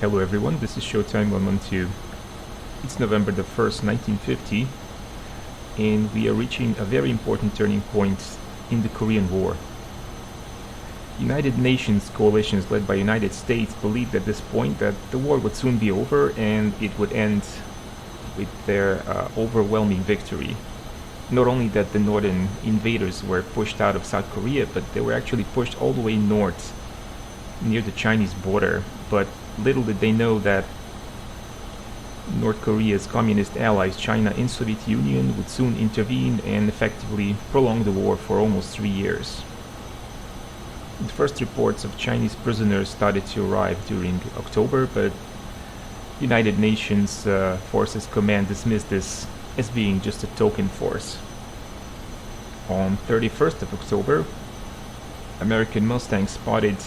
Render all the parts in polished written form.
Hello everyone, this is Showtime 112. It's November the 1st, 1950, and we are reaching a very important turning point in the Korean War. United Nations coalitions led by United States believed at this point that the war would soon be over and it would end with their overwhelming victory. Not only that the northern invaders were pushed out of South Korea, but they were actually pushed all the way north near the Chinese border. But little did they know that North Korea's communist allies, China and Soviet Union, would soon intervene and effectively prolong the war for almost 3 years. The first reports of Chinese prisoners started to arrive during October, but United Nations Forces Command dismissed this as being just a token force. On 31st of October, American Mustangs spotted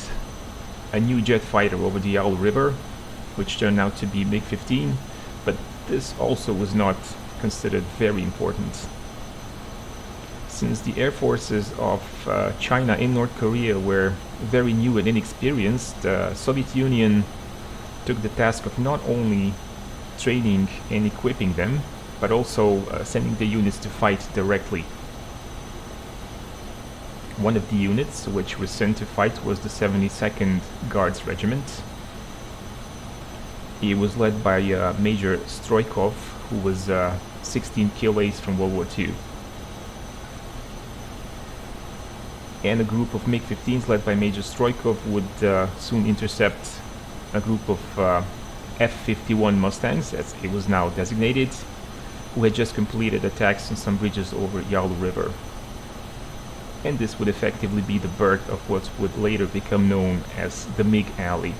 a new jet fighter over the Yalu River, which turned out to be MiG-15, but this also was not considered very important. Since the air forces of China and North Korea were very new and inexperienced, the Soviet Union took the task of not only training and equipping them, but also sending the units to fight directly. One of the units which was sent to fight was the 72nd Guards Regiment. He was led by Major Stroikov, who was 16 KILAs from World War II. And a group of MiG-15s led by Major Stroikov would soon intercept a group of F-51 Mustangs, as it was now designated, who had just completed attacks on some bridges over Yalu River. And this would effectively be the birth of what would later become known as the MiG Alley.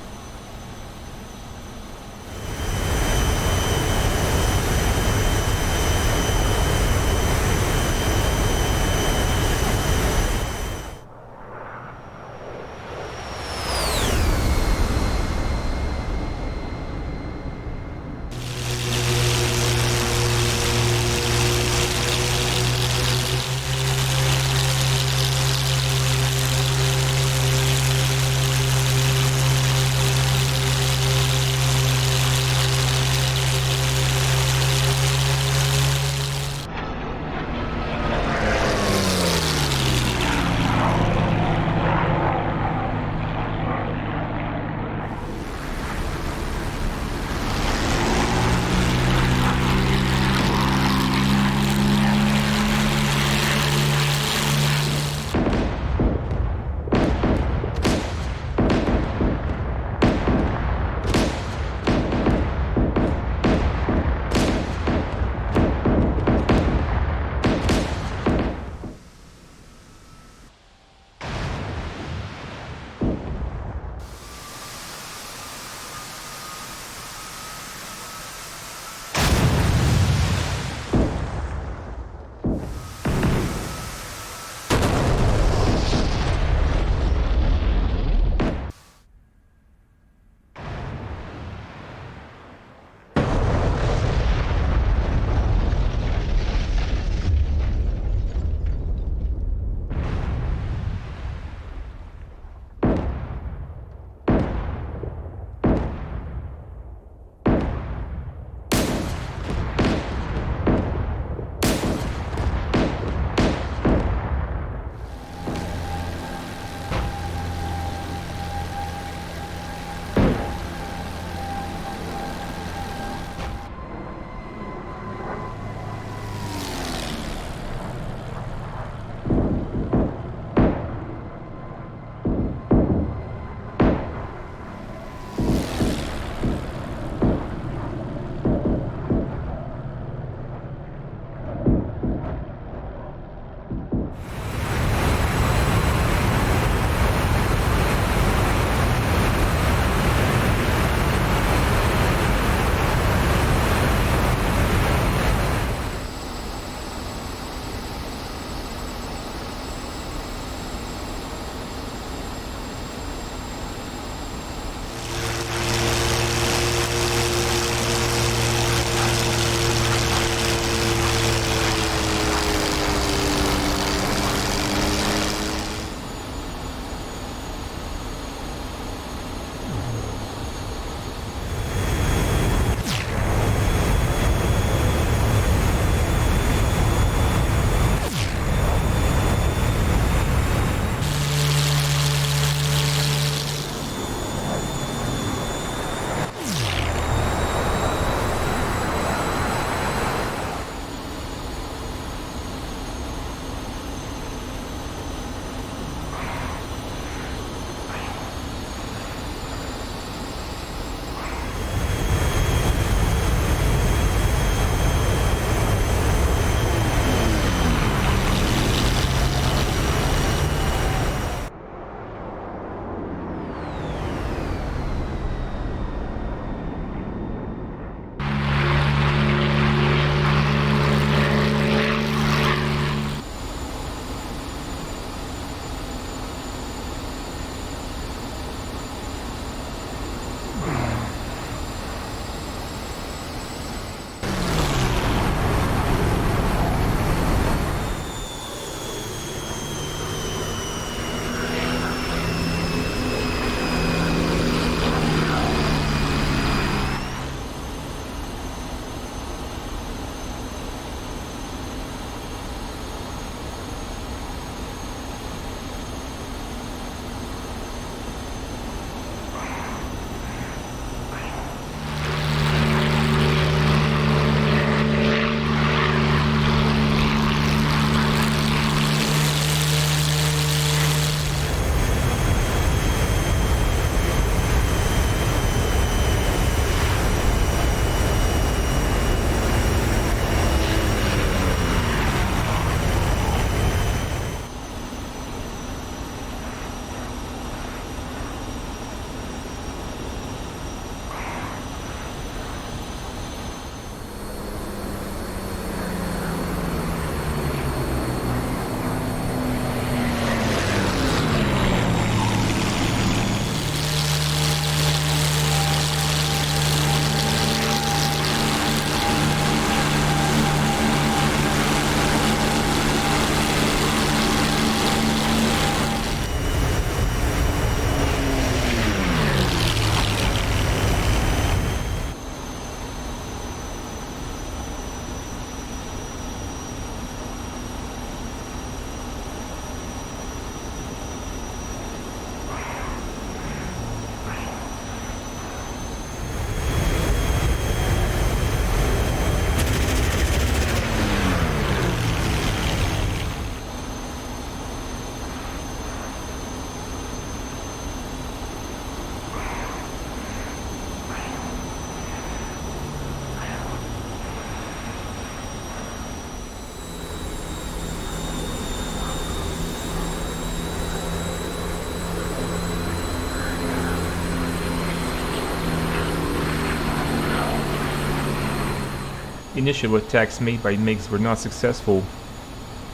initial attacks made by MiGs were not successful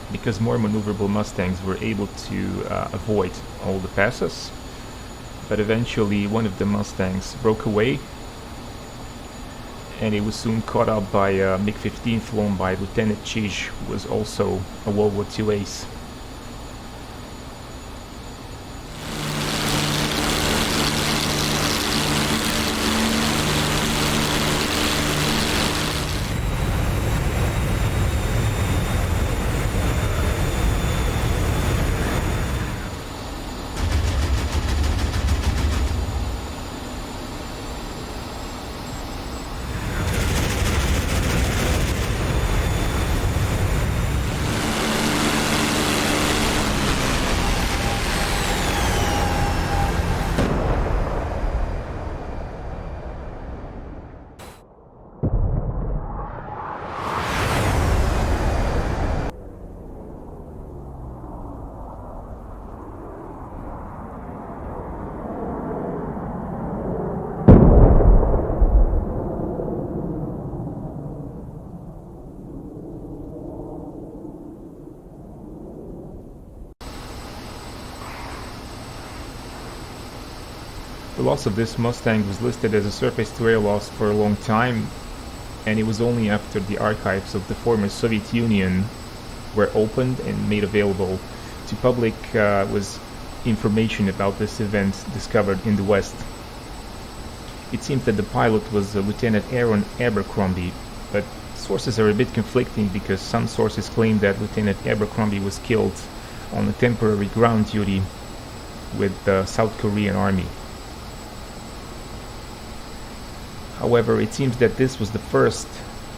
because more maneuverable Mustangs were able to avoid all the passes. But eventually one of the Mustangs broke away, and it was soon caught up by a MiG-15 flown by Lieutenant Chij, who was also a World War II ace. The loss of this Mustang was listed as a surface-to-air loss for a long time, and it was only after the archives of the former Soviet Union were opened and made available to public was information about this event discovered in the West. It seems that the pilot was Lieutenant Aaron Abercrombie, but sources are a bit conflicting because some sources claim that Lieutenant Abercrombie was killed on a temporary ground duty with the South Korean Army. However, it seems that this was the first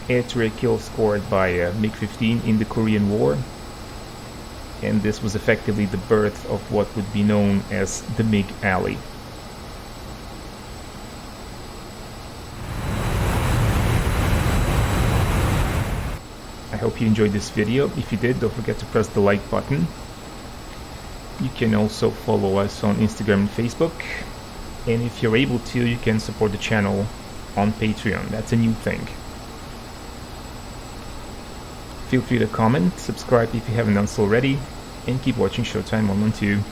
air-to-air kill scored by MiG-15 in the Korean War, and this was effectively the birth of what would be known as the MiG Alley. I hope you enjoyed this video. If you did, don't forget to press the like button. You can also follow us on Instagram and Facebook, and if you're able to, you can support the channel on Patreon. That's a new thing. Feel free to comment, subscribe if you haven't done so already, and keep watching Showtime 112.